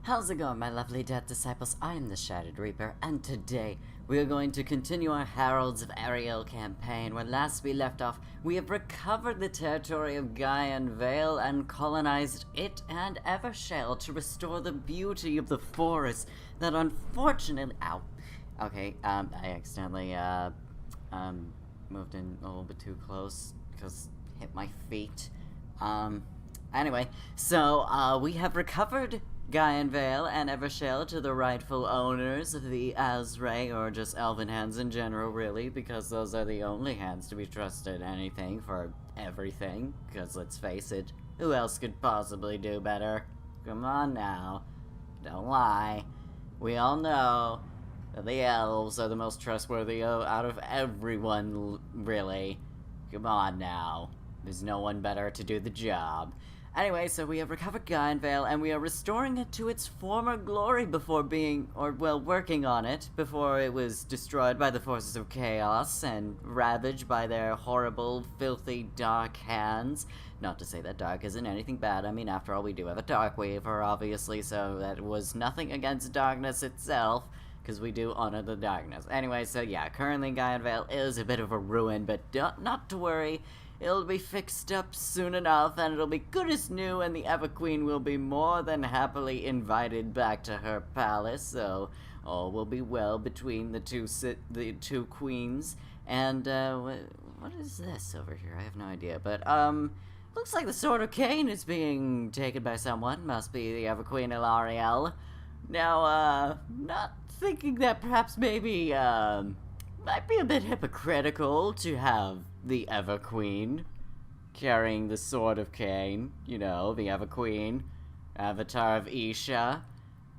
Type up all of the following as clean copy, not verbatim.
How's it going, my lovely death disciples? I am the Shattered Reaper, and today we are going to continue our Heralds of Ariel campaign. Where last we left off, we have recovered the territory of Gaian Vale and colonized it and Evershell to restore the beauty of the forest that unfortunately... Ow. Okay, I accidentally, moved in a little bit too close because hit my feet. Anyway, so, we have recovered Gaian Vale and Evershell to the rightful owners of the Azray, or just elven hands in general, really, because those are the only hands to be trusted anything for everything, because let's face it, who else could possibly do better? Come on now, don't lie. We all know that the elves are the most trustworthy out of everyone, really. Come on now, there's no one better to do the job. Anyway, so we have recovered Gaian Vale, and we are restoring it to its former glory before working on it, before it was destroyed by the forces of chaos and ravaged by their horrible, filthy, dark hands. Not to say that dark isn't anything bad. I mean, after all, we do have a dark weaver, obviously, so that was nothing against darkness itself, because we do honor the darkness. Anyway, so yeah, currently Gaian Vale is a bit of a ruin, but not to worry. It'll be fixed up soon enough, and it'll be good as new, and the Everqueen will be more than happily invited back to her palace, so all will be well between the two queens. And, what is this over here? I have no idea, but, looks like the Sword of Cain is being taken by someone. Must be the Everqueen of Ariel. Now, not thinking that perhaps maybe, might be a bit hypocritical to have the Everqueen carrying the Sword of Cain, you know, the Everqueen, avatar of Isha,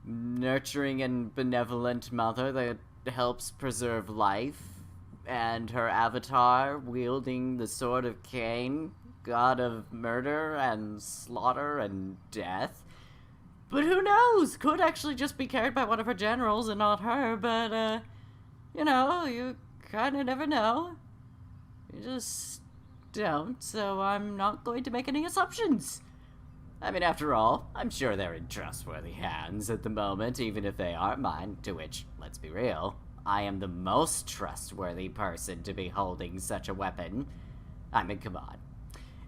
nurturing and benevolent mother that helps preserve life, and her avatar wielding the Sword of Cain, god of murder and slaughter and death. But who knows? Could actually just be carried by one of her generals and not her, but, you know, you kinda never know. You just don't, so I'm not going to make any assumptions. I mean, after all, I'm sure they're in trustworthy hands at the moment, even if they aren't mine, to which, let's be real, I am the most trustworthy person to be holding such a weapon. I mean, come on.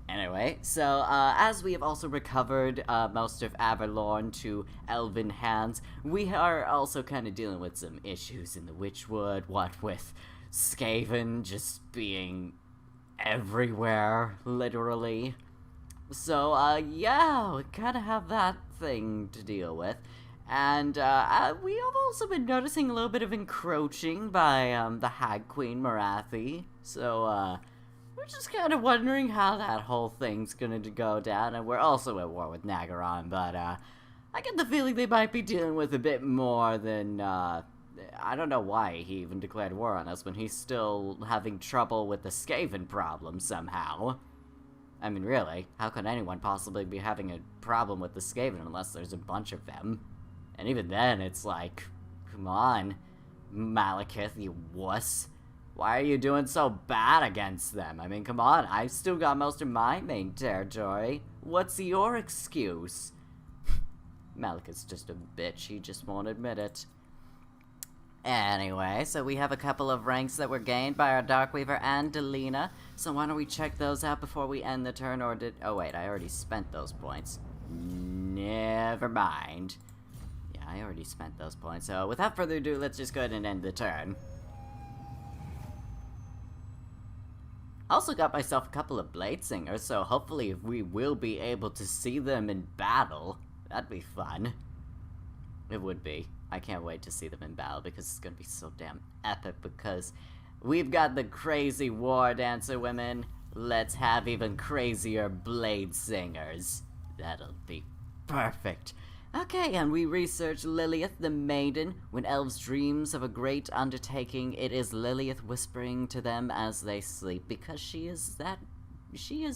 Anyway, so, as we have also recovered most of Averlorn to elven hands, we are also kind of dealing with some issues in the Witchwood, what with Skaven just being everywhere, literally. So, yeah, we kind of have that thing to deal with. And, we have also been noticing a little bit of encroaching by, the Hag Queen Marathi. So, we're just kind of wondering how that whole thing's gonna go down, and we're also at war with Nagaron, but, I get the feeling they might be dealing with a bit more than, I don't know why he even declared war on us when he's still having trouble with the Skaven problem somehow. I mean, really, how could anyone possibly be having a problem with the Skaven unless there's a bunch of them? And even then, it's like, come on, Malekith, you wuss. Why are you doing so bad against them? I mean, come on, I've still got most of my main territory. What's your excuse? Malekith's just a bitch, he just won't admit it. Anyway, so we have a couple of ranks that were gained by our Darkweaver and Delina, so why don't we check those out before we end the turn, or did... Oh wait, I already spent those points. Never mind. Yeah, I already spent those points, so without further ado, let's just go ahead and end the turn. Also got myself a couple of Blade Singers, so hopefully we will be able to see them in battle. That'd be fun. It would be. I can't wait to see them in battle because it's gonna be so damn epic, because we've got the crazy war dancer women. Let's have even crazier blade singers. That'll be perfect. Okay, and we researched Lilith the Maiden. When elves dreams of a great undertaking, it is Lilith whispering to them as they sleep, because she is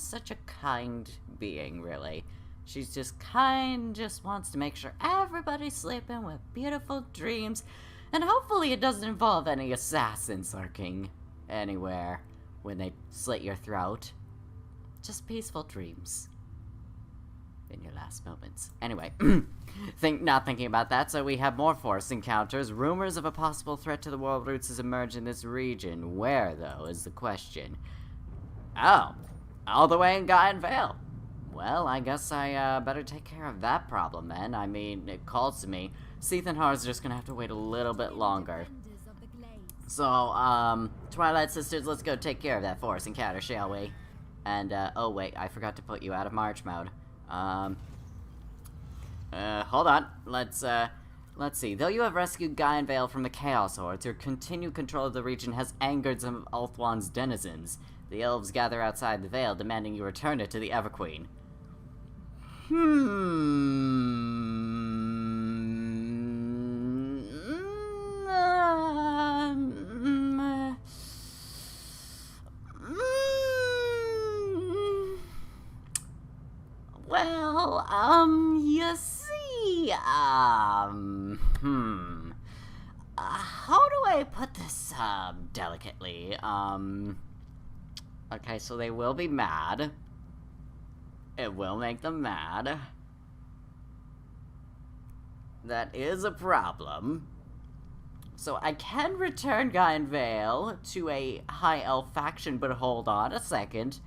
such a kind being, really. She's just kind, just wants to make sure everybody's sleeping with beautiful dreams, and hopefully it doesn't involve any assassins lurking anywhere when they slit your throat. Just peaceful dreams. in your last moments. Anyway, not thinking about that, so we have more forced encounters. Rumors of a possible threat to the world roots has emerged in this region. Where, though, is the question. Oh, all the way in Gaian Vale. Well, I guess I better take care of that problem then. I mean, it calls to me. Seethenhar's just gonna have to wait a little bit longer. So, Twilight Sisters, let's go take care of that forest encounter, shall we? And, oh wait, I forgot to put you out of March mode. Hold on. Let's see. Though you have rescued Gaian Vale from the Chaos Hordes, your continued control of the region has angered some of Ulthuan's denizens. The elves gather outside the Vale, demanding you return it to the Everqueen. Well, you see, how do I put this, delicately? Okay, so they will be mad. It will make them mad. That is a problem. So I can return Gaian Vale to a High Elf faction, but hold on a second.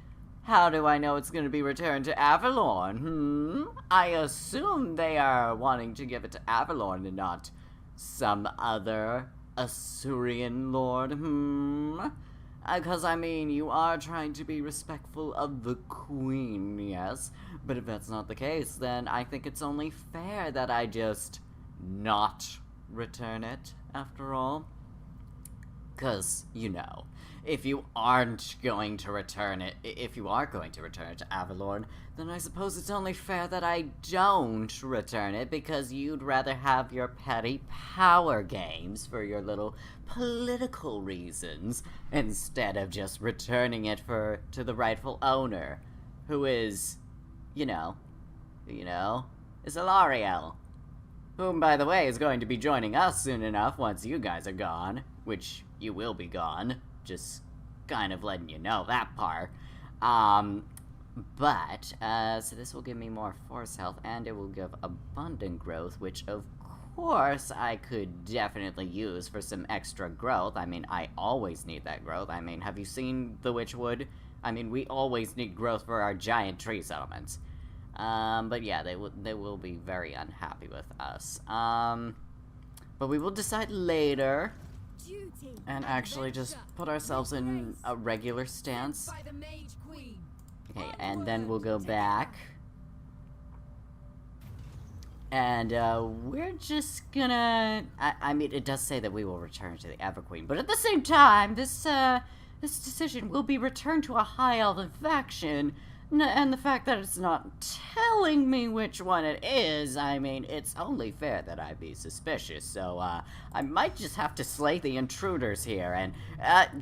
How do I know it's going to be returned to Avalorn? I assume they are wanting to give it to Avalorn and not some other Asuryan lord, Because, I mean, you are trying to be respectful of the Queen, yes? But if that's not the case, then I think it's only fair that I just not return it, after all. 'Cause, you know, if you aren't going to return it, if you are going to return it to Avalorn, then I suppose it's only fair that I don't return it, because you'd rather have your petty power games for your little political reasons, instead of just returning it to the rightful owner, who is, is Ariel. Whom, by the way, is going to be joining us soon enough once you guys are gone, which you will be gone. Just kind of letting you know that part. So this will give me more force health, and it will give abundant growth, which of course I could definitely use for some extra growth. I mean, I always need that growth. I mean, have you seen the Witchwood? I mean, we always need growth for our giant tree settlements. But yeah, they will be very unhappy with us. But we will decide later. And actually just put ourselves in a regular stance. Okay, and then we'll go back. And, we're just gonna... I mean, it does say that we will return to the Everqueen, but at the same time, this decision will be returned to a High Elven faction, and the fact that it's not telling me which one it is, I mean, it's only fair that I be suspicious, so, I might just have to slay the intruders here, and,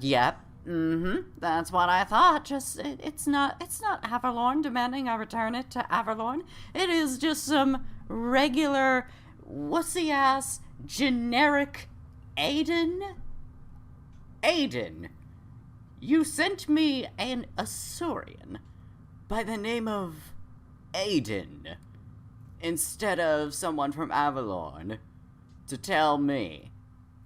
yep, that's what I thought. Just, it's not Avalorn demanding I return it to Avalorn. It is just some regular, wussy-ass, generic Aiden? Aiden, you sent me an Asuryan by the name of Aiden, instead of someone from Avalorn, to tell me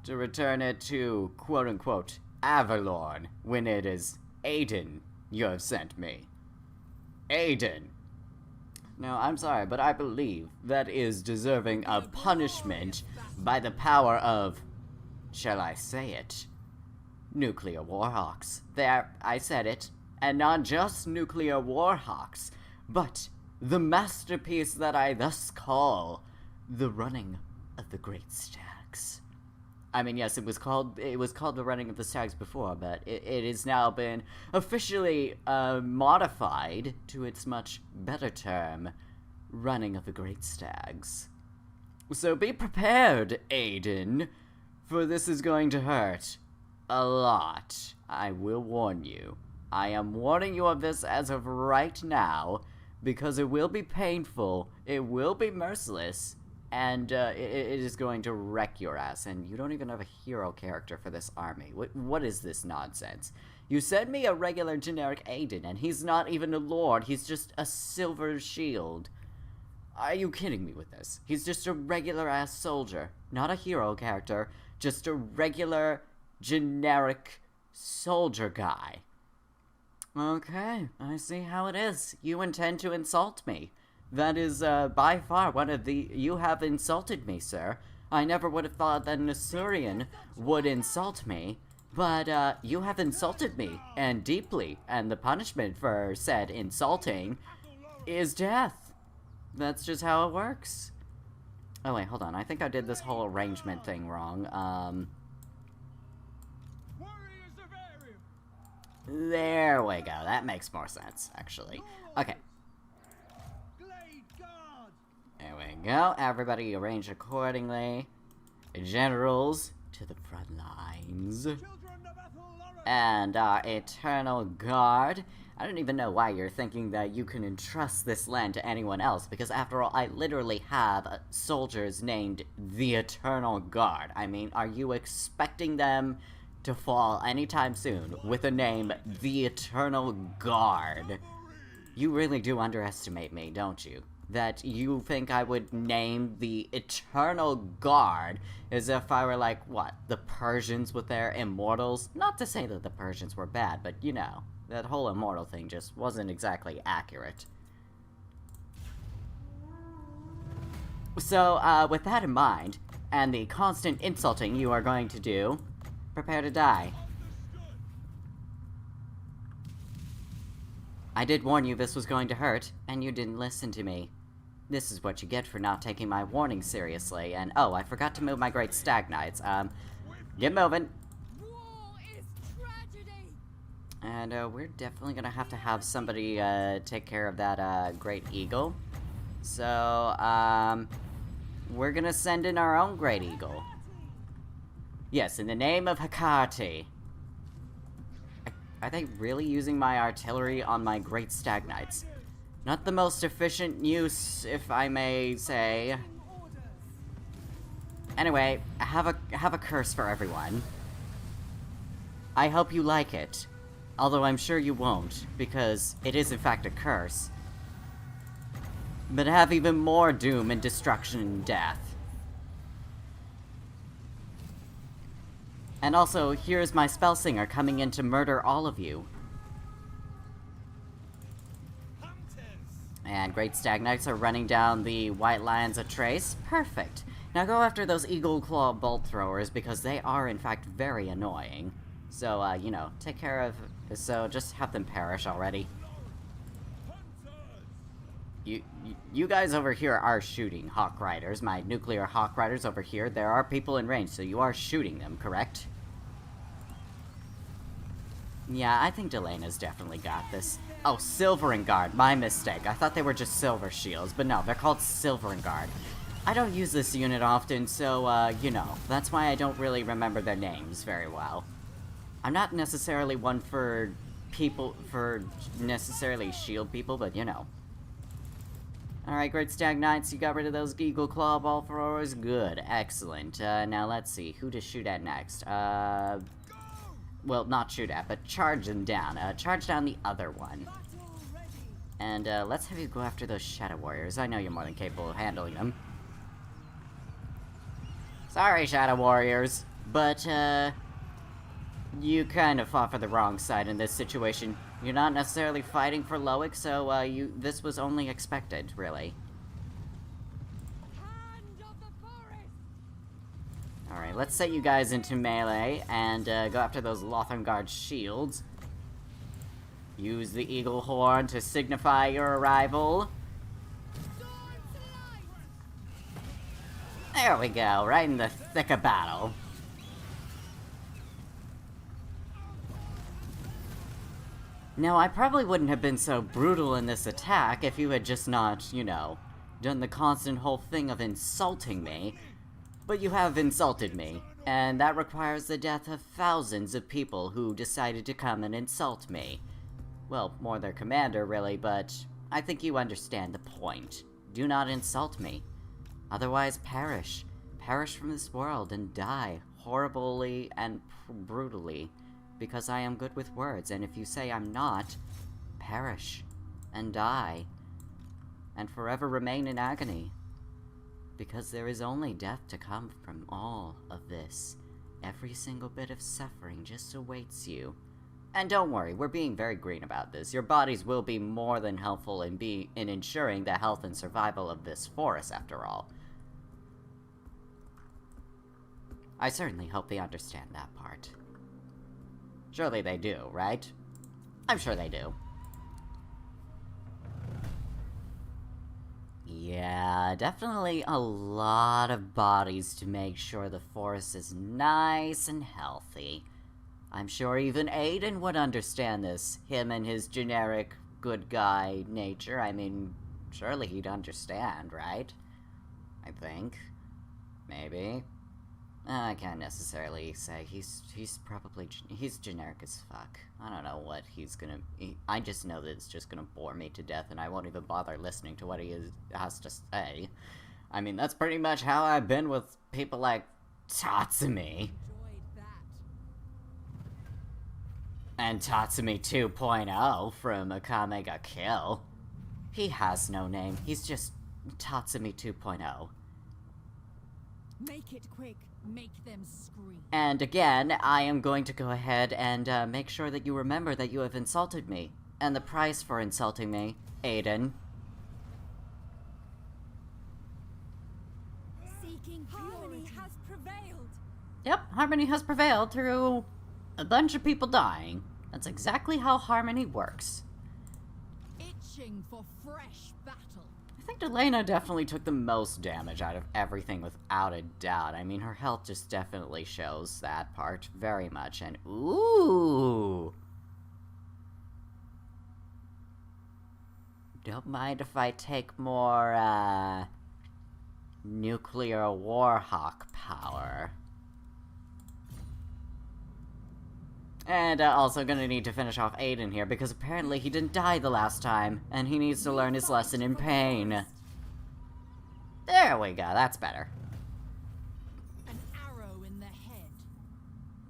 to return it to, quote-unquote, Avalorn, when it is Aiden you have sent me. Aiden. Now, I'm sorry, but I believe that is deserving of punishment by the power of, shall I say it, nuclear warhawks. There, I said it. And not just nuclear warhawks, but the masterpiece that I thus call the Running of the Great Stags. I mean, yes, it was called the Running of the Stags before, but it has now been officially modified to its much better term, Running of the Great Stags. So be prepared, Aiden, for this is going to hurt a lot. I will warn you. I am warning you of this as of right now, because it will be painful, it will be merciless, and it is going to wreck your ass, and you don't even have a hero character for this army. What is this nonsense? You sent me a regular generic Aiden, and he's not even a lord, he's just a silver shield. Are you kidding me with this? He's just a regular-ass soldier. Not a hero character. Just a regular, generic soldier guy. Okay, I see how it is. You intend to insult me. That is, by far one of the... You have insulted me, sir. I never would have thought that an Assyrian would insult me. But, you have insulted me, and deeply, and the punishment for said insulting is death. That's just how it works. Oh, wait, hold on. I think I did this whole arrangement thing wrong. There we go. That makes more sense, actually. Okay. There we go. Everybody arrange accordingly. Generals to the front lines. And our Eternal Guard. I don't even know why you're thinking that you can entrust this land to anyone else, because after all, I literally have soldiers named the Eternal Guard. I mean, are you expecting them to fall anytime soon with the name the Eternal Guard? You really do underestimate me, don't you? That you think I would name the Eternal Guard as if I were like, what, the Persians with their immortals? Not to say that the Persians were bad, but you know, that whole immortal thing just wasn't exactly accurate. So, with that in mind, and the constant insulting you are going to do, prepare to die. I did warn you this was going to hurt, and you didn't listen to me. This is what you get for not taking my warning seriously, and oh, I forgot to move my great stag knights. Get moving. War is tragedy. And, we're definitely gonna have to have somebody, take care of that, great eagle. So, we're gonna send in our own great eagle. Yes, in the name of Hecate. Are they really using my artillery on my great stag knights? Not the most efficient use, if I may say. Anyway, I have a curse for everyone. I hope you like it. Although I'm sure you won't, because it is in fact a curse. But have even more doom and destruction and death. And also, here's my spell singer coming in to murder all of you. And great stag knights are running down the white lions of Trace. Perfect. Now go after those eagle claw bolt throwers, because they are in fact very annoying. So, you know, take care of... So, just have them perish already. You guys over here are shooting Hawk Riders. My nuclear Hawk Riders over here. There are people in range, so you are shooting them, correct? Yeah, I think Delena's definitely got this. Oh, Silver and Guard. My mistake. I thought they were just Silver Shields, but no, they're called Silver and Guard. I don't use this unit often, so, you know, that's why I don't really remember their names very well. I'm not necessarily one for necessarily shield people, but you know. Alright, great stag knights, you got rid of those eagle claw ball throwers? Good, excellent. Now let's see, who to shoot at next? Well, not shoot at, but charge them down. Charge down the other one. And, let's have you go after those Shadow Warriors. I know you're more than capable of handling them. Sorry, Shadow Warriors, but, you kind of fought for the wrong side in this situation. You're not necessarily fighting for Loic, so, this was only expected, really. Alright, let's set you guys into melee, and, go after those Lothern Guard shields. Use the Eagle Horn to signify your arrival. There we go, right in the thick of battle. Now, I probably wouldn't have been so brutal in this attack if you had just not, you know, done the constant whole thing of insulting me. But you have insulted me, and that requires the death of thousands of people who decided to come and insult me. Well, more their commander, really, but I think you understand the point. Do not insult me. Otherwise, perish. Perish from this world and die horribly and brutally. Because I am good with words, and if you say I'm not, perish and die. and forever remain in agony. Because there is only death to come from all of this. Every single bit of suffering just awaits you. And don't worry, we're being very green about this. Your bodies will be more than helpful in ensuring the health and survival of this forest, after all. I certainly hope they understand that part. Surely they do, right? I'm sure they do. Yeah, definitely a lot of bodies to make sure the forest is nice and healthy. I'm sure even Aiden would understand this, him and his generic good guy nature. I mean, surely he'd understand, right? I think. Maybe. I can't necessarily say. He's probably, he's generic as fuck. I don't know what he's gonna, I just know that it's just gonna bore me to death and I won't even bother listening to what he has to say. I mean, that's pretty much how I've been with people like Tatsumi. And Tatsumi 2.0 from Akame ga Kill. He has no name. He's just Tatsumi 2.0. Make it quick. Make them scream. And again, I am going to go ahead and make sure that you remember that you have insulted me. And the price for insulting me, Aiden. Seeking harmony has prevailed. Yep, harmony has prevailed through a bunch of people dying. That's exactly how harmony works. Itching for fresh battle. I think Delena definitely took the most damage out of everything without a doubt. I mean, her health just definitely shows that part very much. And ooh! Don't mind if I take more, nuclear warhawk power. And also gonna need to finish off Aiden here, because apparently he didn't die the last time, and he needs to learn his lesson in pain. There we go, that's better. An arrow in the head.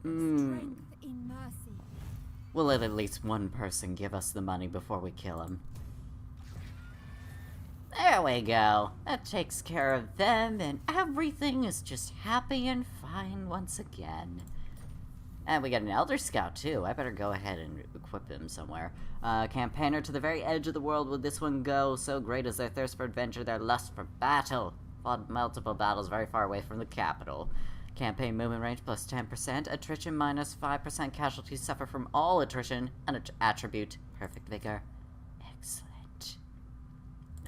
Hmm. Strength in mercy. We'll let at least one person give us the money before we kill him. There we go. That takes care of them, and everything is just happy and fine once again. And we got an Elder Scout, too. I better go ahead and equip him somewhere. Campaigner to the very edge of the world would this one go. So great is their thirst for adventure, their lust for battle. Fought multiple battles very far away from the capital. Campaign movement range plus 10%. Attrition minus 5%. Casualties suffer from all attrition. And attribute perfect vigor. Excellent.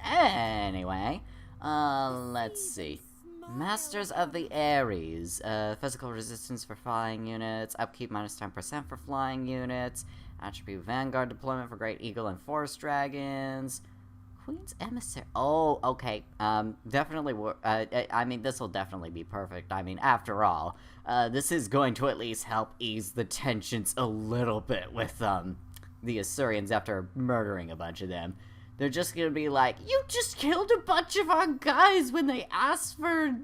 Anyway, let's see. Masters of the Ares. Physical resistance for flying units. Upkeep minus 10% for flying units. Attribute Vanguard deployment for Great Eagle and Forest Dragons. Queen's Emissary. Oh, okay. Definitely. I mean, this will definitely be perfect. I mean, after all, this is going to at least help ease the tensions a little bit with the Assyrians after murdering a bunch of them. They're just gonna be like, you just killed a bunch of our guys when they asked for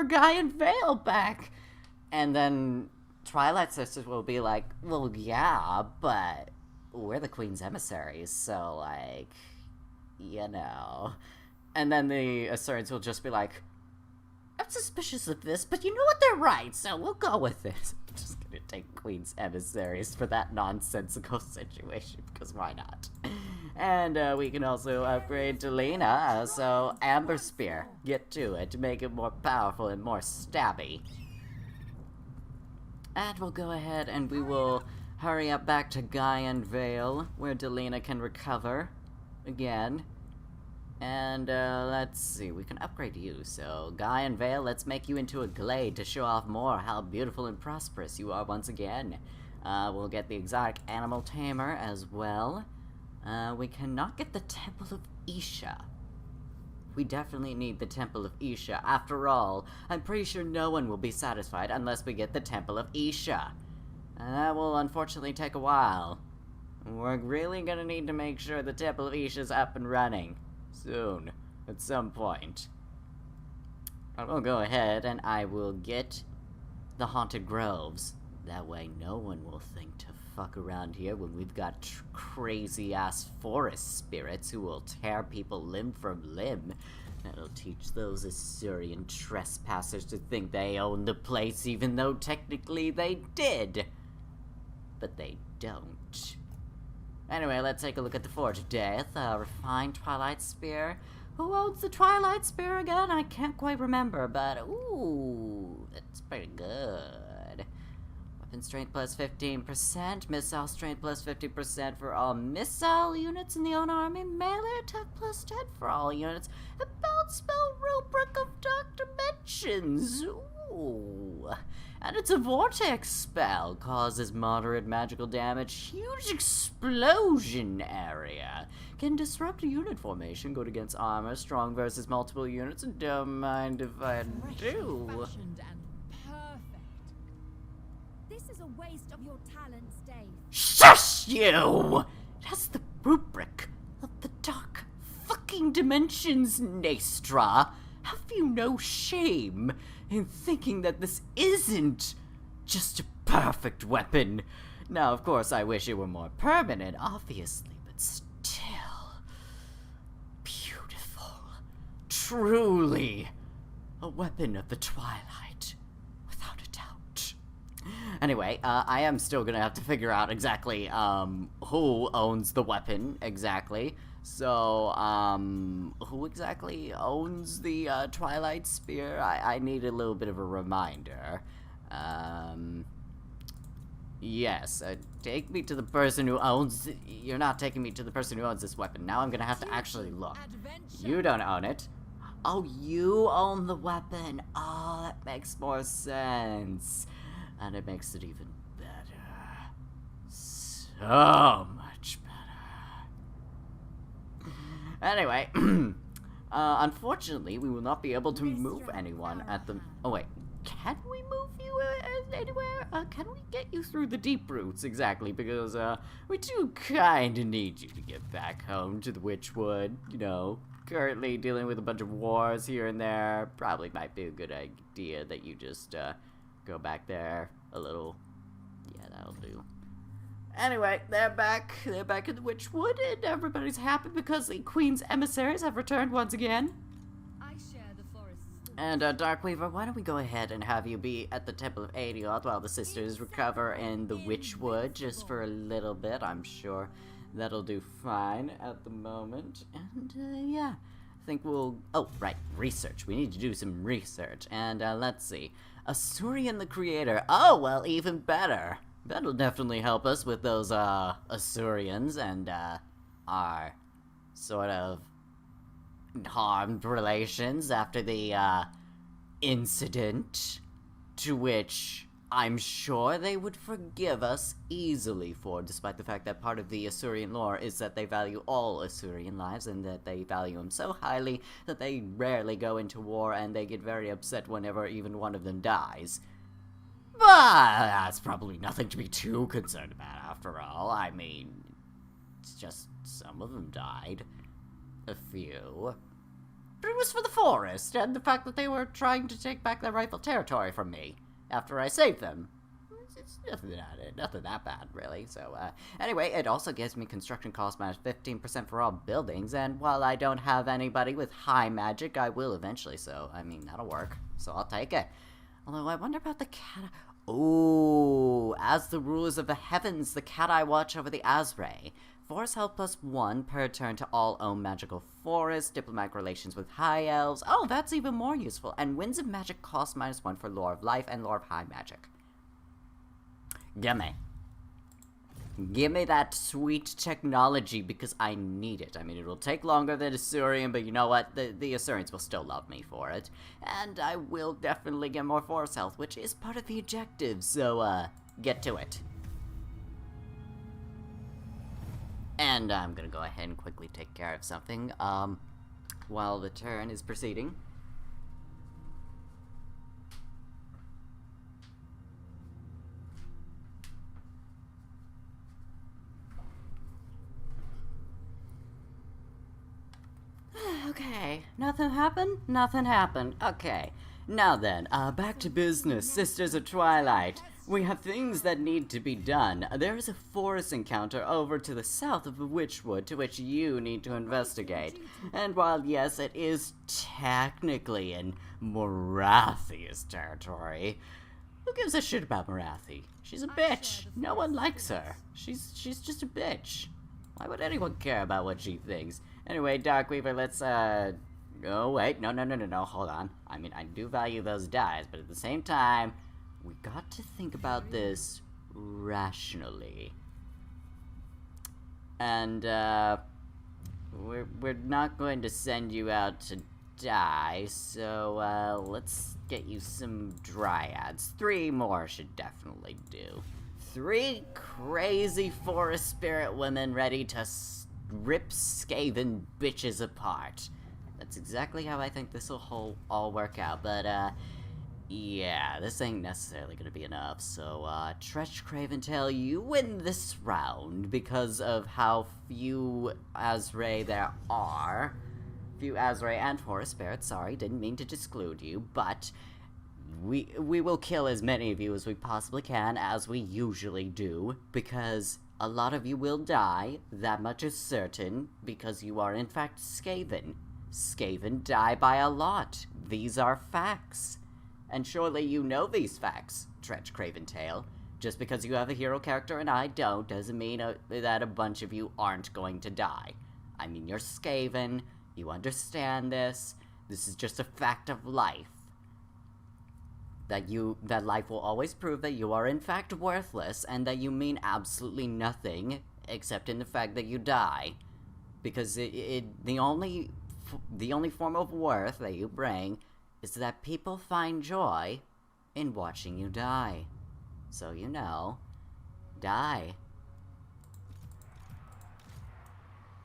Guy and Vale back. And then Twilight Sisters will be like, well, yeah, but we're the Queen's emissaries, so, like, you know. And then the Assyrians will just be like, I'm suspicious of this, but you know what, they're right, so we'll go with this. I'm just gonna take Queen's emissaries for that nonsensical situation, because why not? And we can also upgrade to Lena, so Amber Spear. Get to it to make it more powerful and more stabby. And we'll go ahead and we will hurry up back to Guy and Vale, where Delena can recover again. And let's see, we can upgrade you. So Guy and Vale, let's make you into a glade to show off more how beautiful and prosperous you are once again. We'll get the exotic animal tamer as well. We cannot get the Temple of Isha. We definitely need the Temple of Isha. After all, I'm pretty sure no one will be satisfied unless we get the Temple of Isha. And that will unfortunately take a while. We're really gonna need to make sure the Temple of Isha is up and running. Soon. At some point. I will go ahead and I will get the Haunted Groves. That way no one will think to fuck around here when we've got crazy-ass forest spirits who will tear people limb from limb. That'll teach those Assyrian trespassers to think they own the place even though technically they did. But they don't. Anyway, let's take a look at the Forge of Death, a refined Twilight Spear. Who owns the Twilight Spear again? I can't quite remember, but ooh, that's pretty good. Weapon strength plus 15%, missile strength plus 50% for all missile units in the own army, melee attack plus 10 for all units, and bound spell rubric of Dark Dimensions. Ooh. And it's a vortex spell, causes moderate magical damage, huge explosion area, can disrupt a unit formation, good against armor, strong versus multiple units, and don't mind if I do. Fashioned and perfect. This is a waste of your talents, Dave. Shush you! That's the rubric of the Dark fucking Dimensions, Nastra. Have you no shame in thinking that this isn't just a perfect weapon? Now, of course, I wish it were more permanent, obviously, but still beautiful. Truly a weapon of the Twilight, without a doubt. Anyway, I am still gonna have to figure out exactly, who owns the weapon, exactly. So, who exactly owns the, Twilight Spear? I need a little bit of a reminder. Yes, take me to the person who owns... You're not taking me to the person who owns this weapon. Now I'm gonna have to actually look. You don't own it. Oh, you own the weapon. Oh, that makes more sense. And it makes it even better. So much better. Anyway, unfortunately, we will not be able to move anyone at the... Oh, wait. Can we move you anywhere? Can we get you through the deep roots, exactly? Because, we do kinda need you to get back home to the Witchwood. You know, currently dealing with a bunch of wars here and there. Probably might be a good idea that you just, go back there a little. Yeah, that'll do. Anyway, they're back in the Witchwood, and everybody's happy because the Queen's emissaries have returned once again. I share the forest's thoughts. And, Darkweaver, why don't we go ahead and have you be at the Temple of Ariel while the sisters recover in the Witchwood just for a little bit. I'm sure that'll do fine at the moment. And, yeah, I think we'll... Oh, right, research. We need to do some research. And, let's see. Assyrian the Creator. Oh, well, even better. That'll definitely help us with those, Assyrians and, our sort of harmed relations after the, incident, to which I'm sure they would forgive us easily for, despite the fact that part of the Assyrian lore is that they value all Assyrian lives and that they value them so highly that they rarely go into war and they get very upset whenever even one of them dies. But that's probably nothing to be too concerned about after all. I mean, it's just some of them died. A few. But it was for the forest and the fact that they were trying to take back their rightful territory from me after I saved them. It's nothing that bad, really. So, anyway, it also gives me construction cost minus 15% for all buildings, and while I don't have anybody with high magic, I will eventually, so, I mean, that'll work. So I'll take it. Although, I wonder about the cat... Ooh, as the rulers of the heavens, the cat I watch over the Azray. Forest health plus 1 per turn to all own magical forests, diplomatic relations with high elves. Oh, that's even more useful. And winds of magic cost minus 1 for lore of life and lore of high magic. Gimme. Gimme that sweet technology because I need it. I mean, it'll take longer than Assyrian, but you know what? The Assyrians will still love me for it. And I will definitely get more force health, which is part of the objective, so, get to it. And I'm gonna go ahead and quickly take care of something, while the turn is proceeding. Okay, nothing happened? Nothing happened. Okay, now then, back to business, Sisters of Twilight. We have things that need to be done. There is a forest encounter over to the south of the Witchwood to which you need to investigate. And while yes, it is technically in Morathi's territory, who gives a shit about Morathi? She's a bitch. No one likes her. She's just a bitch. Why would anyone care about what she thinks? Anyway, Darkweaver, let's, oh, wait, no, hold on. I mean, I do value those dies, but at the same time, we got to think about this rationally. And, we're not going to send you out to die, so, let's get you some dryads. 3 more should definitely do. 3 crazy forest spirit women ready to rip Skaven bitches apart. That's exactly how I think this will all work out, but, yeah, this ain't necessarily gonna be enough, so, Tretch Craventail, you win this round because of how few Azrae there are. Few Azrae and forest spirits, sorry, didn't mean to exclude you, but we will kill as many of you as we possibly can, as we usually do, because a lot of you will die, that much is certain, because you are in fact Skaven. Skaven die by a lot. These are facts. And surely you know these facts, Tretch Craventail. Just because you have a hero character and I don't, doesn't mean that a bunch of you aren't going to die. I mean, you're Skaven, you understand this, this is just a fact of life. That life will always prove that you are in fact worthless, and that you mean absolutely nothing, except in the fact that you die. Because the only form of worth that you bring is that people find joy in watching you die. So you know, die.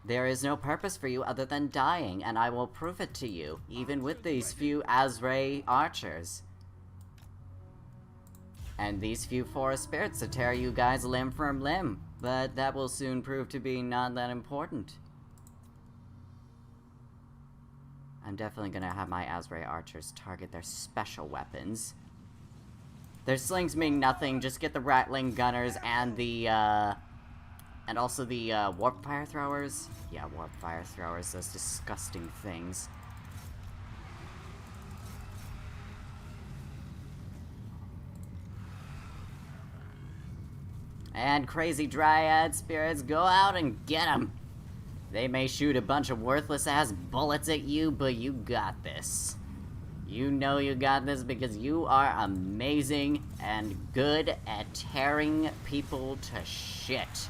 There is no purpose for you other than dying, and I will prove it to you, even with these few Azrae archers. And these few forest spirits to tear you guys limb from limb, but that will soon prove to be not that important. I'm definitely gonna have my Azrae archers target their special weapons. Their slings mean nothing, just get the rattling gunners and the, and also the, warp fire throwers. Yeah, warp fire throwers, those disgusting things. And crazy dryad spirits, go out and get them! They may shoot a bunch of worthless-ass bullets at you, but you got this. You know you got this because you are amazing and good at tearing people to shit.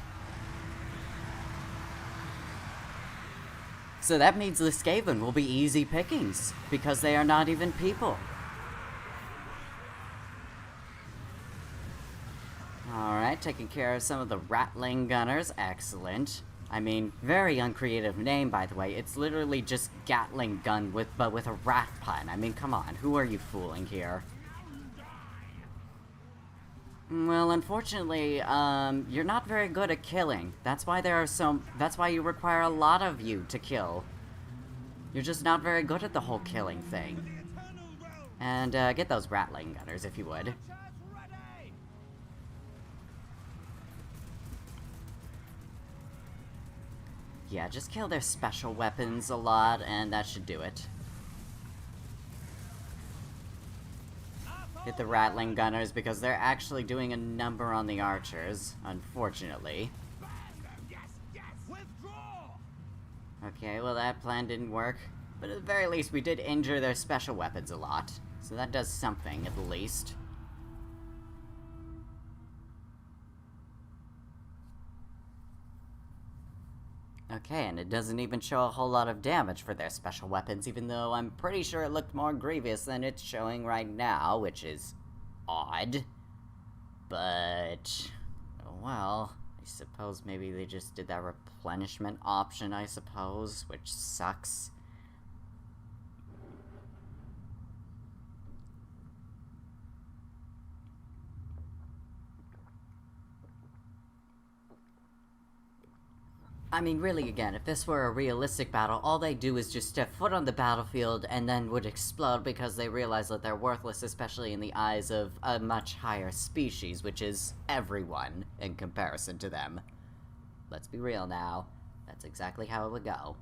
So that means the Skaven will be easy pickings, because they are not even people. Alright, taking care of some of the rattling gunners, excellent. I mean, very uncreative name, by the way. It's literally just Gatling gun but with a rat pun. I mean, come on, who are you fooling here? Well, unfortunately, you're not very good at killing. That's why that's why you require a lot of you to kill. You're just not very good at the whole killing thing. And, get those rattling gunners, if you would. Yeah, just kill their special weapons a lot, and that should do it. Hit the rattling gunners, because they're actually doing a number on the archers, unfortunately. Okay, well that plan didn't work, but at the very least we did injure their special weapons a lot, so that does something, at the least. Okay, and it doesn't even show a whole lot of damage for their special weapons, even though I'm pretty sure it looked more grievous than it's showing right now, which is odd. But, well, I suppose maybe they just did that replenishment option, I suppose, which sucks. I mean, really, again, if this were a realistic battle, all they do is just step foot on the battlefield and then would explode because they realize that they're worthless, especially in the eyes of a much higher species, which is everyone in comparison to them. Let's be real now. That's exactly how it would go.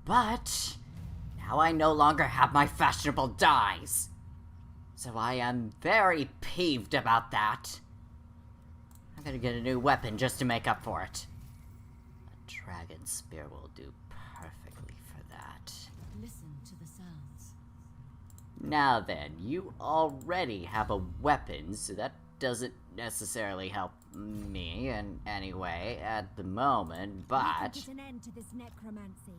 But now I no longer have my fashionable dyes. So I am very peeved about that. I'm gonna get a new weapon just to make up for it. A dragon spear will do perfectly for that. Listen to the sounds. Now then, you already have a weapon, so that doesn't necessarily help me in any way at the moment, We can but... put an end to this necromancy.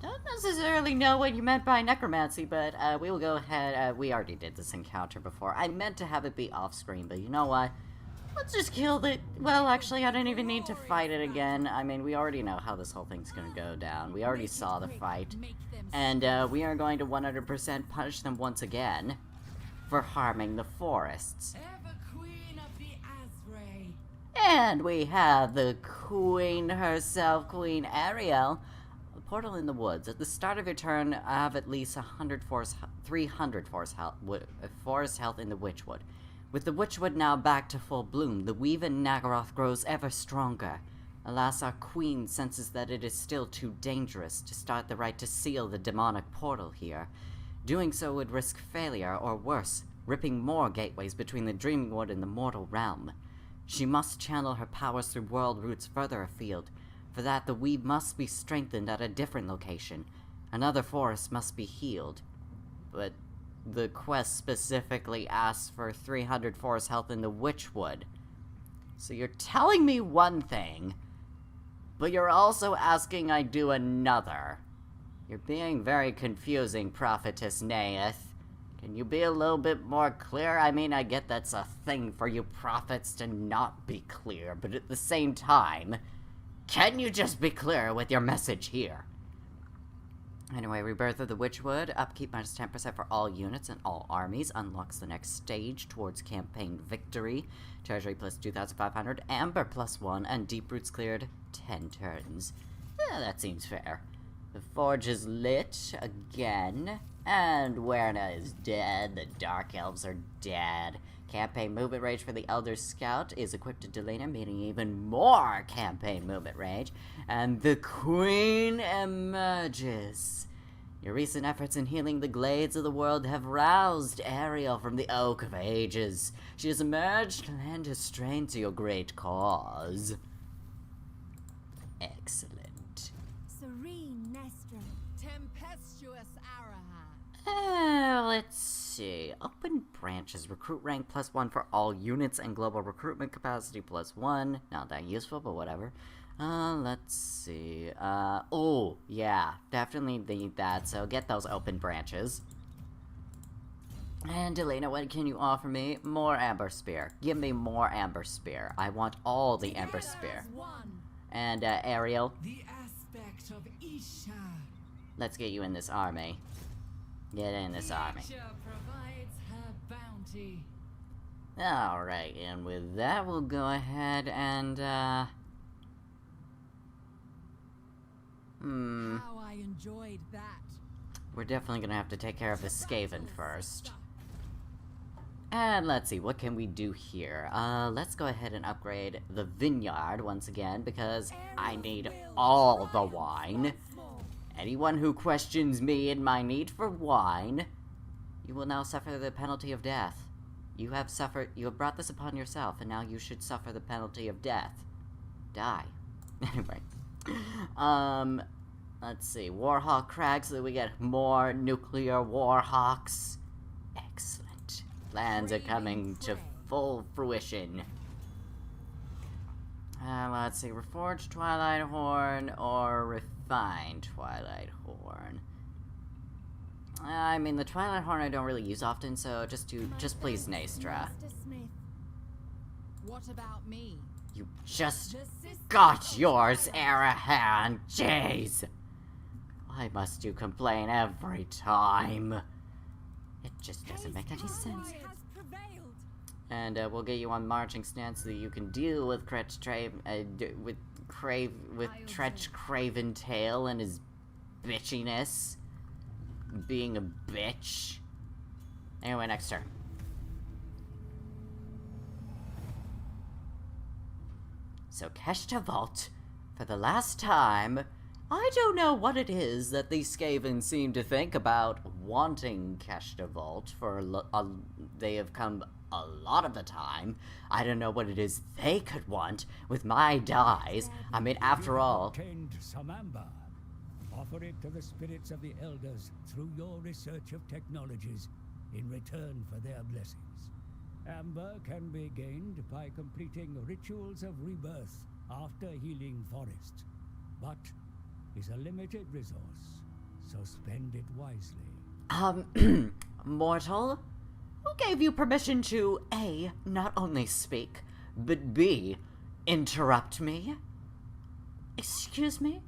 Don't necessarily know what you meant by necromancy, but, we will go ahead, we already did this encounter before. I meant to have it be off-screen, but you know what? Let's just kill the... Well, actually, I don't even need to fight it again. I mean, we already know how this whole thing's gonna go down. We already saw the fight. And, we are going to 100% punish them once again for harming the forests. Ever queen of the Azray. And we have the queen herself, Queen Ariel. A portal in the woods. At the start of your turn, I have at least 300 forest health in the Witchwood. With the Witchwood now back to full bloom, the weave in Nagaroth grows ever stronger. Alas, our queen senses that it is still too dangerous to start the rite to seal the demonic portal here. Doing so would risk failure, or worse, ripping more gateways between the Dreaming Wood and the mortal realm. She must channel her powers through world roots further afield. For that, the weave must be strengthened at a different location. Another forest must be healed. But the quest specifically asks for 300 forest health in the Witchwood. So you're telling me one thing, but you're also asking I do another. You're being very confusing, Prophetess Naeth. Can you be a little bit more clear? I mean, I get that's a thing for you prophets to not be clear, but at the same time, can you just be clear with your message here? Anyway, Rebirth of the Witchwood, upkeep minus 10% for all units and all armies, unlocks the next stage towards campaign victory. Treasury plus 2,500, Amber plus 1, and Deep Roots cleared 10 turns. Yeah, that seems fair. The Forge is lit again, and Werna is dead, the Dark Elves are dead. Campaign movement range for the Elder Scout is equipped to Delena, meaning even more campaign movement range, and the Queen emerges. Your recent efforts in healing the glades of the world have roused Ariel from the Oak of Ages. She has emerged to lend her strength to your great cause. Excellent. Serene Nestra. Tempestuous Araha. Let's see. Open branches. Recruit rank plus 1 for all units and global recruitment capacity plus 1. Not that useful, but whatever. Let's see. Oh, yeah. Definitely need that, so get those open branches. And Delena, what can you offer me? More Amber Spear. Give me more Amber Spear. I want all the Amber Spear. One. And, Ariel, The aspect of Isha. let's get you in this army. Get in this army. Nature provides her bounty. Alright, and with that, we'll go ahead and, How I enjoyed that. we're definitely gonna have to take care of the Skaven first. And let's see, what can we do here? Let's go ahead and upgrade the vineyard once again, because I need all the wine. Anyone who questions me in my need for wine, you will now suffer the penalty of death. You have brought this upon yourself, and now you should suffer the penalty of death. Die. Anyway. Let's see, Warhawk Crag, so that we get more nuclear Warhawks. Excellent. Plans are coming to full fruition. Let's see, Reforged Twilight Horn or Refined Twilight Horn. I mean, the Twilight Horn I don't really use often, so just please Nastra. Master Smith. What about me? You just The sister got of yours, Araha. Arahan. Jeez. Why must you complain every time? It just doesn't make any sense. Has prevailed. And we'll get you on marching stance so that you can deal with Tretch Craven Tail and his bitchiness. Being a bitch. Anyway, next turn. So, Keshta Vault, for the last time, I don't know what it is that these Skaven seem to think about wanting Keshta Vault, they have come a lot of the time. I don't know what it is they could want with my dyes. I mean, after all... Obtained some amber. Offer it to the spirits of the elders through your research of technologies in return for their blessings. Amber can be gained by completing rituals of rebirth after healing forests, but is a limited resource, so spend it wisely. Mortal? Who gave you permission to A, not only speak, but B, interrupt me? Excuse me?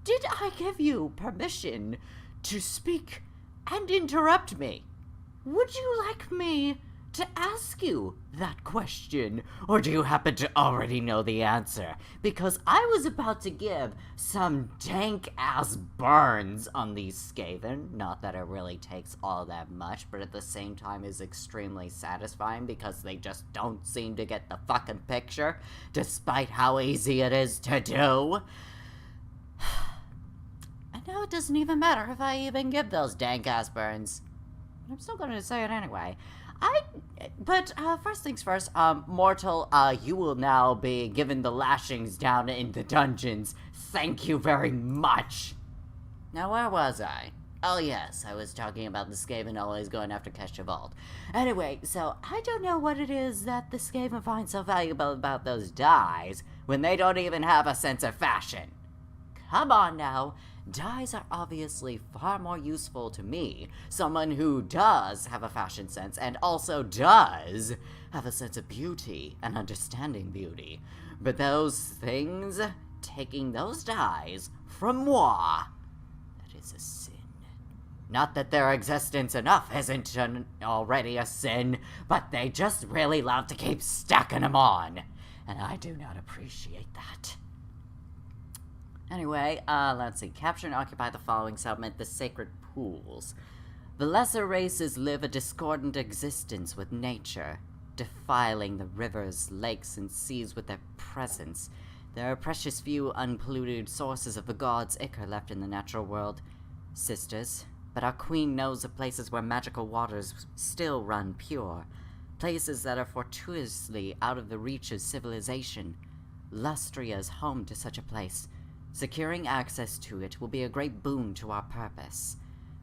Did I give you permission to speak and interrupt me? Would you like me to ask you that question, or do you happen to already know the answer? Because I was about to give some dank-ass burns on these Skaven. Not that it really takes all that much, but at the same time is extremely satisfying because they just don't seem to get the fucking picture, despite how easy it is to do. And now it doesn't even matter if I even give those dank-ass burns. I'm still gonna say it anyway. But first things first, Mortal, you will now be given the lashings down in the dungeons. Thank you very much. Now, where was I? Oh yes, I was talking about the Skaven always going after Keshta Vault. Anyway, so I don't know what it is that the Skaven find so valuable about those dyes when they don't even have a sense of fashion. Come on now. Dyes are obviously far more useful to me, someone who does have a fashion sense and also does have a sense of beauty and understanding beauty. But those things, taking those dyes from moi, that is a sin. Not that their existence enough isn't already a sin, but they just really love to keep stacking them on, and I do not appreciate that. Anyway, let's see. Capture and occupy the following settlement, the Sacred Pools. The lesser races live a discordant existence with nature, defiling the rivers, lakes, and seas with their presence. There are precious few unpolluted sources of the gods' ichor left in the natural world, sisters, but our queen knows of places where magical waters still run pure, places that are fortuitously out of the reach of civilization. Lustria is home to such a place. Securing access to it will be a great boon to our purpose.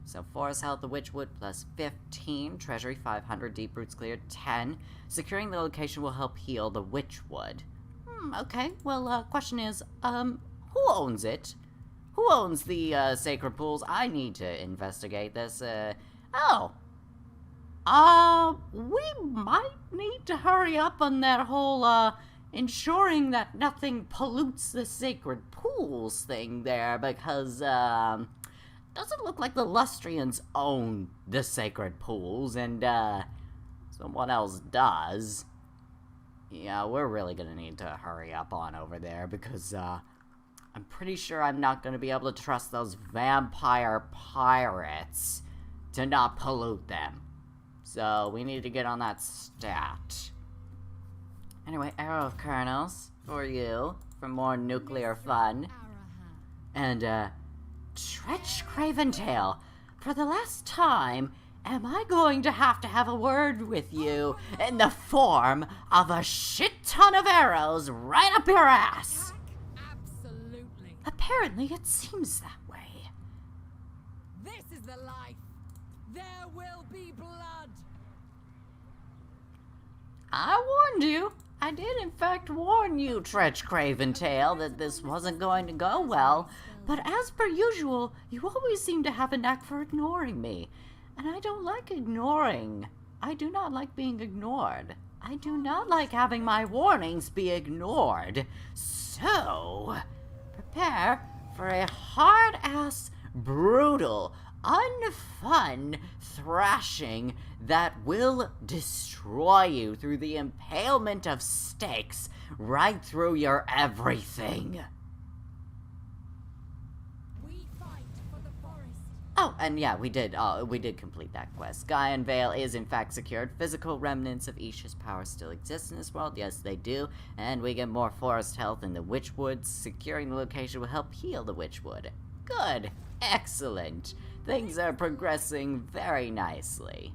So, Forest Health of Witchwood plus 15, Treasury 500, Deep Roots cleared 10. Securing the location will help heal the Witchwood. Okay, well, question is, who owns it? Who owns the, Sacred Pools? I need to investigate this, we might need to hurry up on that whole, ensuring that nothing pollutes the Sacred Pools thing there, because, doesn't look like the Lustrians own the Sacred Pools, and, someone else does. Yeah, we're really gonna need to hurry up on over there, because, I'm pretty sure I'm not gonna be able to trust those vampire pirates to not pollute them. So, we need to get on that stat. Anyway, Arrow of Kurnous for you, for more nuclear fun. And, Tretch Craventail, for the last time, am I going to have a word with you in the form of a shit ton of arrows right up your ass? Absolutely. Apparently it seems that way. This is the life. There will be blood. I warned you. I did, in fact, warn you, Tretch Craventail, that this wasn't going to go well. But as per usual, you always seem to have a knack for ignoring me. And I don't like ignoring. I do not like being ignored. I do not like having my warnings be ignored. So, prepare for a hard-ass, brutal, unfun thrashing that will destroy you through the impalement of stakes right through your everything. We fight for the forest. Oh, and yeah, we did complete that quest. Gaia Vale is in fact secured. Physical remnants of Isha's power still exist in this world. Yes, they do. And we get more forest health in the Witchwoods. Securing the location will help heal the Witchwood. Good. Excellent. Things are progressing very nicely.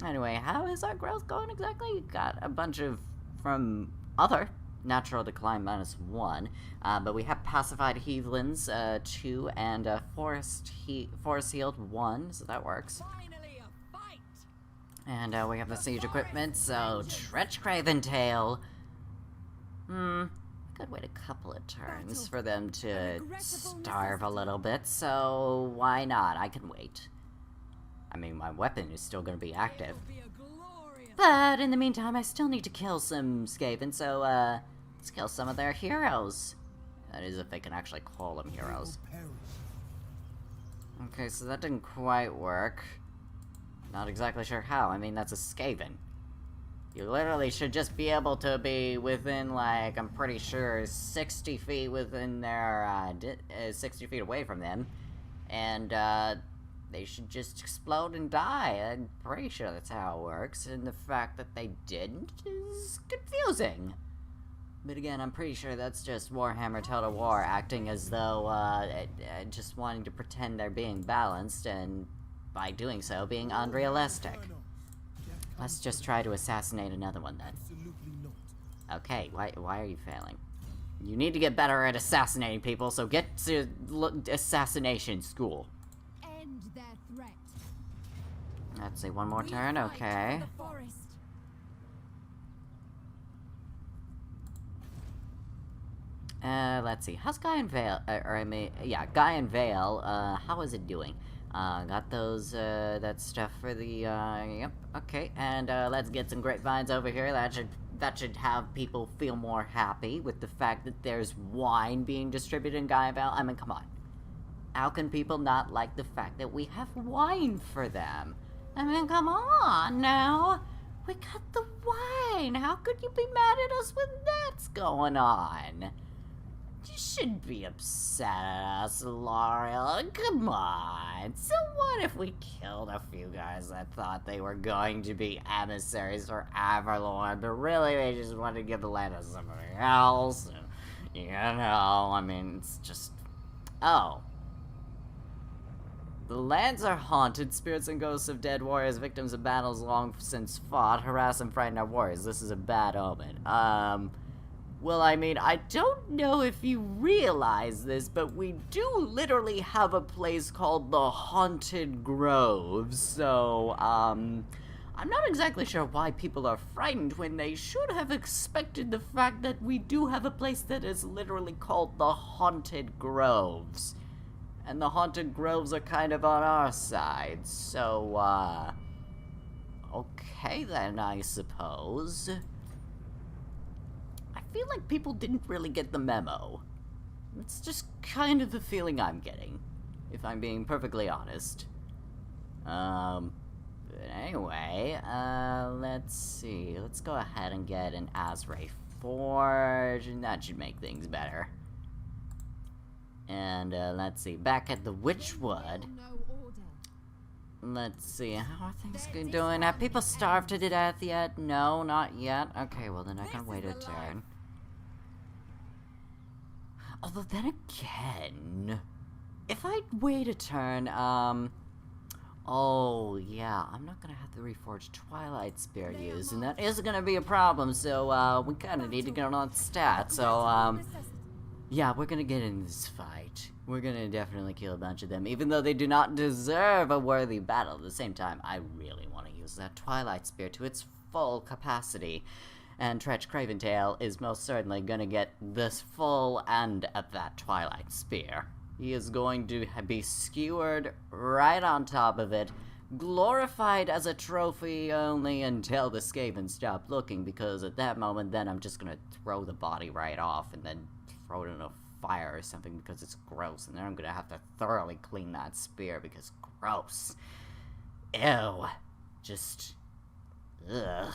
Anyway, how is our growth going exactly? Got a bunch of, from other, natural decline -1, but we have pacified heathlands 2 and forest healed 1, so that works. Finally a fight. And we have the siege equipment, so Tretch Craven Tail. Could wait a couple of turns for them to starve a little bit, so why not? I can wait. I mean, my weapon is still going to be active. It'll be a glorious. But in the meantime, I still need to kill some Skaven, so let's kill some of their heroes. That is, if they can actually call them heroes. Okay, so that didn't quite work. Not exactly sure how. I mean, that's a Skaven. You literally should just be able to be within, like, I'm pretty sure 60 feet within their, 60 feet away from them. And, they should just explode and die. I'm pretty sure that's how it works. And the fact that they didn't is confusing. But again, I'm pretty sure that's just Warhammer Total War acting as though, just wanting to pretend they're being balanced, and by doing so, being unrealistic. Let's just try to assassinate another one then. Okay, why are you failing? You need to get better at assassinating people, so get to assassination school. End their threat. Let's see, one more We turn, fight okay. for the forest. Let's see, how's Guy and Vale, Guy and Vale, how is it doing? Got those, that stuff for the, yep, okay, and, let's get some grapevines over here. That should have people feel more happy with the fact that there's wine being distributed in Gaia Vale. I mean, come on. How can people not like the fact that we have wine for them? I mean, come on now. We got the wine. How could you be mad at us when that's going on? You shouldn't be upset at us, L'Oreal. Come on. So what if we killed a few guys that thought they were going to be emissaries for Avalon, but really they just wanted to give the land to somebody else? And, you know, I mean, it's just... Oh. The lands are haunted. Spirits and ghosts of dead warriors, victims of battles long since fought, harass and frighten our warriors. This is a bad omen. Well, I mean, I don't know if you realize this, but we do literally have a place called the Haunted Groves, so, I'm not exactly sure why people are frightened when they should have expected the fact that we do have a place that is literally called the Haunted Groves. And the Haunted Groves are kind of on our side, so, okay then, I suppose. I feel like people didn't really get the memo. It's just kind of the feeling I'm getting, if I'm being perfectly honest. But anyway, let's see. Let's go ahead and get an Azray Forge, and that should make things better. And, let's see. Back at the Witchwood. No order. Let's see. How are things doing? Have people starved to death yet? No, not yet. Okay, well then I can wait a turn. Although then again, if I wait a turn, oh yeah, I'm not gonna have the reforged Twilight Spear used, and that is gonna be a problem, so, we kinda need to get on that stat, so, yeah, we're gonna get in this fight. We're gonna definitely kill a bunch of them, even though they do not deserve a worthy battle. At the same time, I really want to use that Twilight Spear to its full capacity. And Tretch Craventail is most certainly gonna get this full end of that Twilight Spear. He is going to be skewered right on top of it, glorified as a trophy only until the Skaven stop looking, because at that moment then I'm just gonna throw the body right off and then throw it in a fire or something because it's gross, and then I'm gonna have to thoroughly clean that spear because gross. Ew. Just... ugh.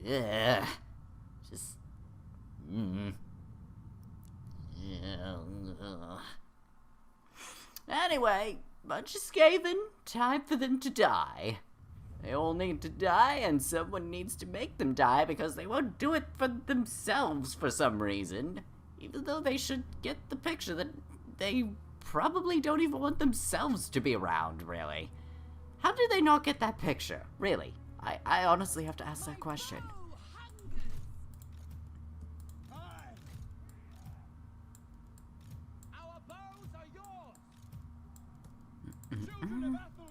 Ugh. Just... Ugh. Anyway, bunch of Skaven, time for them to die. They all need to die, and someone needs to make them die because they won't do it for themselves for some reason. Even though they should get the picture that they probably don't even want themselves to be around, really. How did they not get that picture? Really? I honestly have to ask that question. Our bows are yours. Children of Athel,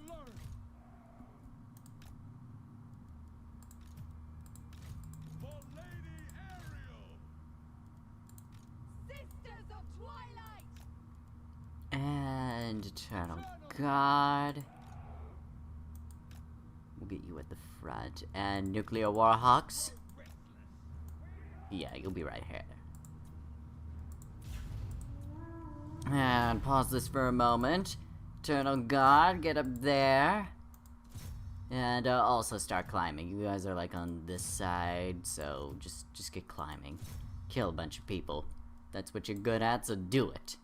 for Lady Ariel. Sisters of Twilight! And Eternal God. We'll get you at the front. And Nuclear Warhawks. Yeah, you'll be right here. And pause this for a moment. Eternal God, get up there. And also start climbing. You guys are like on this side, so just get climbing. Kill a bunch of people. That's what you're good at, so do it.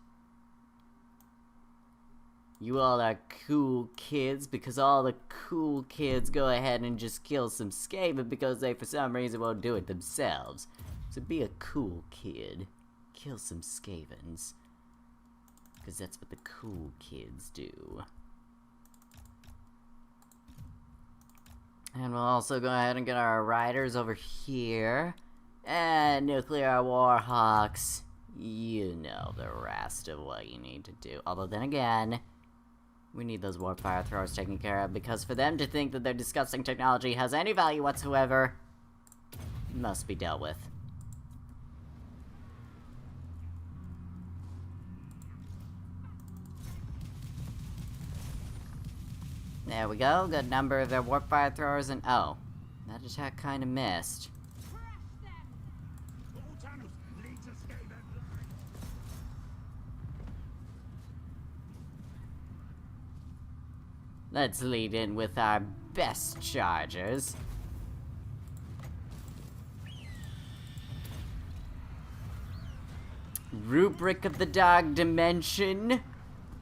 You all are cool kids, because all the cool kids go ahead and just kill some Skaven because they for some reason won't do it themselves. So be a cool kid. Kill some Skavens. Because that's what the cool kids do. And we'll also go ahead and get our riders over here. And Nuclear Warhawks. You know the rest of what you need to do. Although then again, we need those warp fire throwers taken care of, because for them to think that their disgusting technology has any value whatsoever, must be dealt with. There we go, good number of their warp fire throwers, and oh, that attack kinda missed. Let's lead in with our best chargers. Rubric of the Dark Dimension,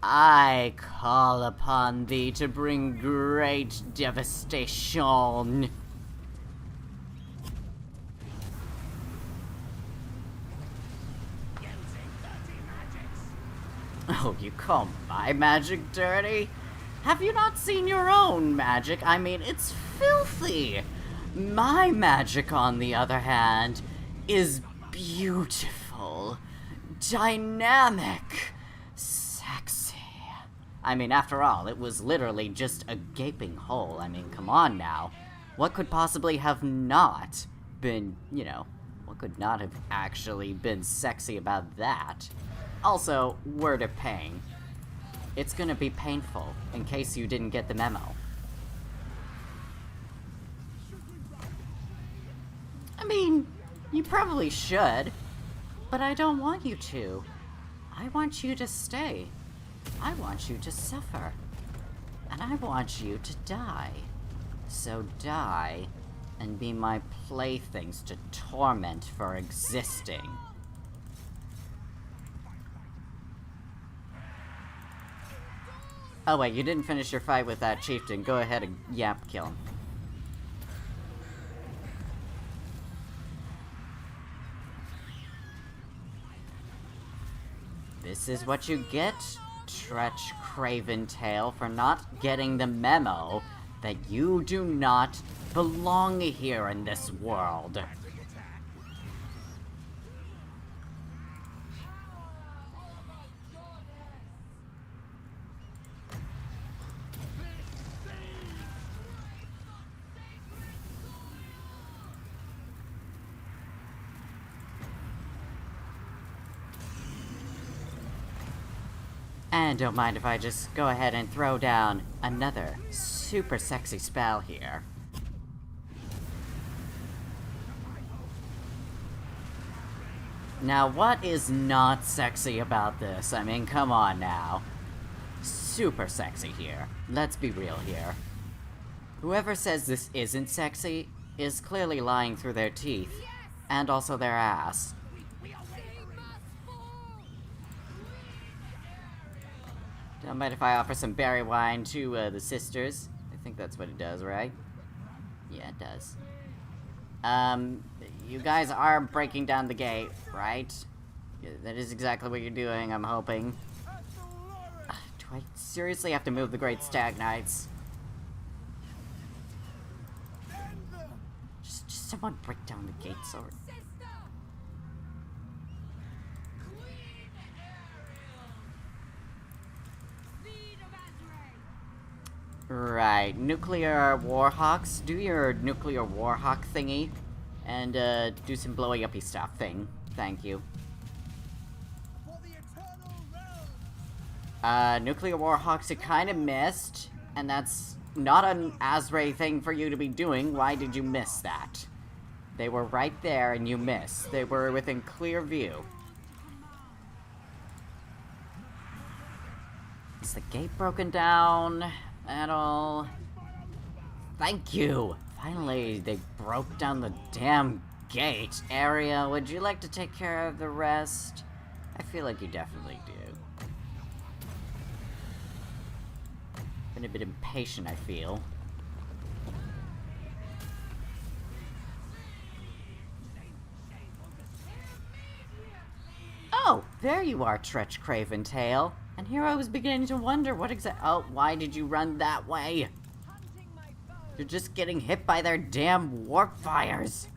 I call upon thee to bring great devastation. Oh, you call my magic dirty? Have you not seen your own magic? I mean, it's filthy. My magic, on the other hand, is beautiful, dynamic, sexy. I mean, after all, it was literally just a gaping hole. I mean, come on now. What could possibly have not been, you know, what could not have actually been sexy about that? Also, word of pain. It's gonna be painful, in case you didn't get the memo. I mean, you probably should, but I don't want you to. I want you to stay. I want you to suffer. And I want you to die. So die, and be my playthings to torment for existing. Oh wait, you didn't finish your fight with that chieftain. Go ahead and kill him. This is what you get, Tretch Craven Tail, for not getting the memo that you do not belong here in this world. And don't mind if I just go ahead and throw down another super sexy spell here. Now, what is not sexy about this? I mean, come on now. Super sexy here. Let's be real here. Whoever says this isn't sexy is clearly lying through their teeth. And also their ass. Don't mind if I offer some berry wine to the sisters. I think that's what it does, right? Yeah, it does. You guys are breaking down the gate, right? Yeah, that is exactly what you're doing, I'm hoping. Do I seriously have to move the Great Stagnites? Just someone break down the gates or... Right, nuclear warhawks, do your nuclear warhawk thingy, and do some blowy uppy stuff thing. Thank you. Nuclear warhawks you kinda missed, and that's not an Azray thing for you to be doing. Why did you miss that? They were right there and you missed. They were within clear view. Is the gate broken down at all? Thank you! Finally, they broke down the damn gate. Ariel, would you like to take care of the rest? I feel like you definitely do. Been a bit impatient, I feel. Oh, there you are, Tretch Craven Tail. And here I was beginning to wonder what oh, why did you run that way? You're just getting hit by their damn warp fires.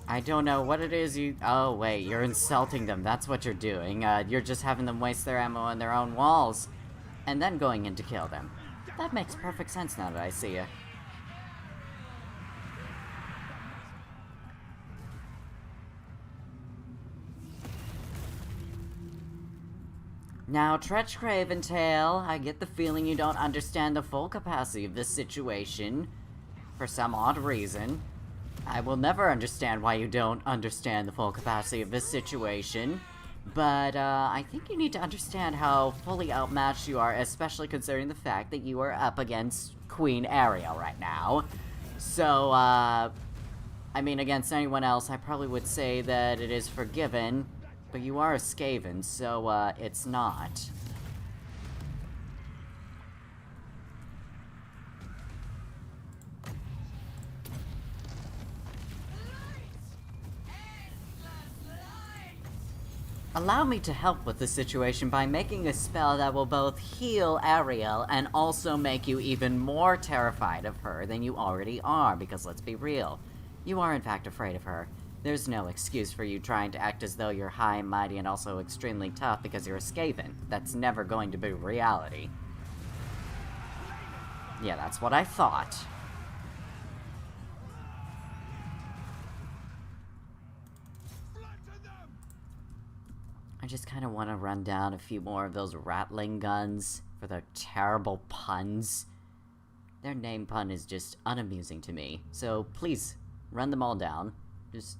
I don't know what it is you... Oh, wait, you're insulting them. That's what you're doing. You're just having them waste their ammo on their own walls. And then going in to kill them. That makes perfect sense now that I see you. Now, Tretch Craventail, I get the feeling you don't understand the full capacity of this situation. For some odd reason. I will never understand why you don't understand the full capacity of this situation. But, I think you need to understand how fully outmatched you are, especially considering the fact that you are up against Queen Ariel right now. So, I mean, against anyone else, I probably would say that it is forgiven. But you are a Skaven, so, it's not. Allow me to help with the situation by making a spell that will both heal Ariel and also make you even more terrified of her than you already are, because let's be real. You are in fact afraid of her. There's no excuse for you trying to act as though you're high and mighty and also extremely tough because you're a Skaven. That's never going to be reality. Yeah, that's what I thought. I just kind of want to run down a few more of those rattling guns for their terrible puns. Their name pun is just unamusing to me, so please, run them all down. Just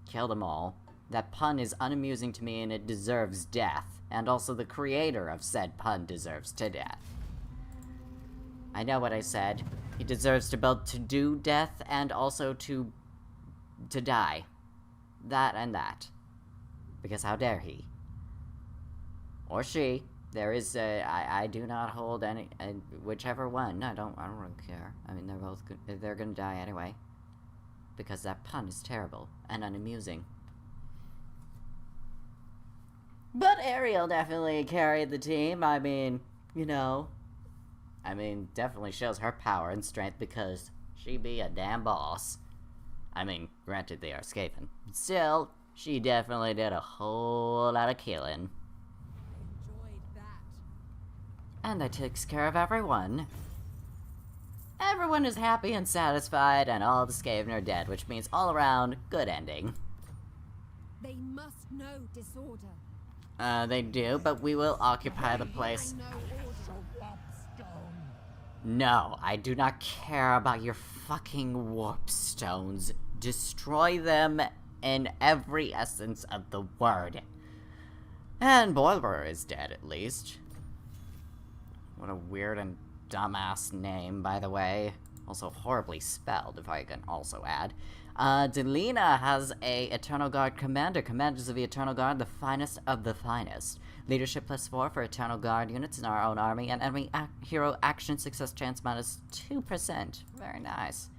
kill them all. That pun is unamusing to me and it deserves death, and also the creator of said pun deserves to death. I know what I said. He deserves to both to do death and also to die. That and that. Because how dare he? Or she. There is I do not hold any, whichever one. I don't really care. I mean, they're both they're gonna die anyway. Because that pun is terrible and unamusing. But Ariel definitely carried the team. I mean, you know. I mean, definitely shows her power and strength because she be a damn boss. I mean, granted they are Skaven. Still, she definitely did a whole lot of killing. And that takes care of everyone. Everyone is happy and satisfied, and all the Skaven are dead, which means all around, good ending. They must know disorder. They do, but we will occupy the place. No, I do not care about your fucking warp stones. Destroy them in every essence of the word. And Boiler is dead, at least. What a weird and dumbass name, by the way. Also horribly spelled, if I can also add. Delina has a Eternal Guard commander. Commanders of the Eternal Guard, the finest of the finest. Leadership +4 for Eternal Guard units in our own army, and enemy hero action success chance -2%. Very nice.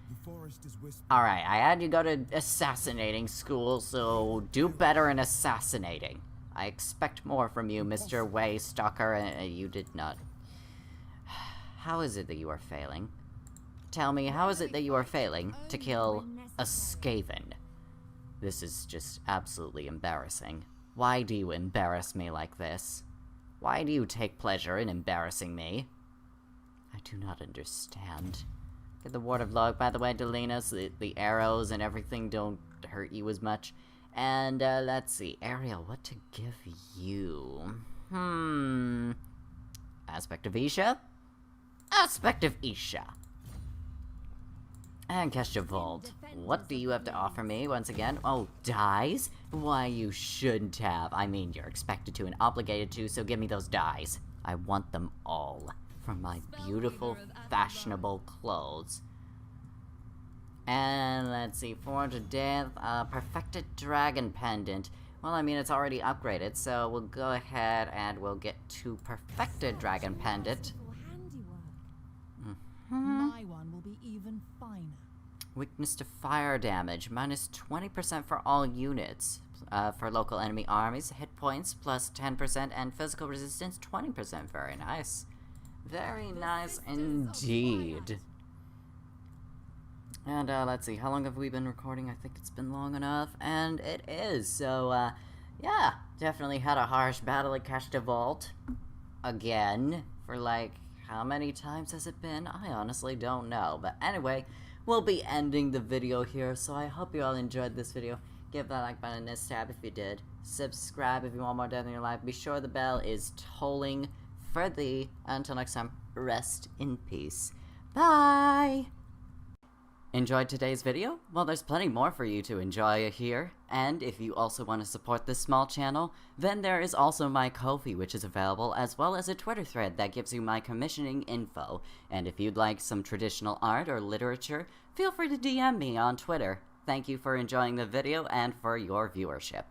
Alright, I had you go to assassinating school, so do better in assassinating. I expect more from you, Mr. Way Stalker, and you did not. How is it that you are failing? Tell me, how is it that you are failing to kill a Skaven? This is just absolutely embarrassing. Why do you embarrass me like this? Why do you take pleasure in embarrassing me? I do not understand. Get the Ward of Log, by the way, Delina, so the arrows and everything don't hurt you as much. And, let's see. Ariel, what to give you? Aspect of Isha? Aspect of Isha. And Kesha Vault. What do you have to offer me, once again? Oh, dies? Why, you shouldn't have. I mean, you're expected to and obligated to, so give me those dies. I want them all. For my beautiful, fashionable clothes. And, let's see, 400 death, Perfected Dragon Pendant. Well, I mean, it's already upgraded, so we'll go ahead and we'll get to Perfected Dragon Pendant. My one will be even finer. Weakness to fire damage, -20% for all units. For local enemy armies, hit points +10%, and physical resistance 20%. Very nice. Very nice indeed. And let's see, how long have we been recording? I think it's been long enough, and it is. So, yeah, definitely had a harsh battle at Keshta Vault. Again, for like, how many times has it been? I honestly don't know. But anyway, we'll be ending the video here, so I hope you all enjoyed this video. Give that like button and tab if you did. Subscribe if you want more death in your life. Be sure the bell is tolling for thee. Until next time, rest in peace. Bye! Enjoyed today's video? Well, there's plenty more for you to enjoy here. And if you also want to support this small channel, then there is also my Ko-fi, which is available, as well as a Twitter thread that gives you my commissioning info. And if you'd like some traditional art or literature, feel free to DM me on Twitter. Thank you for enjoying the video and for your viewership.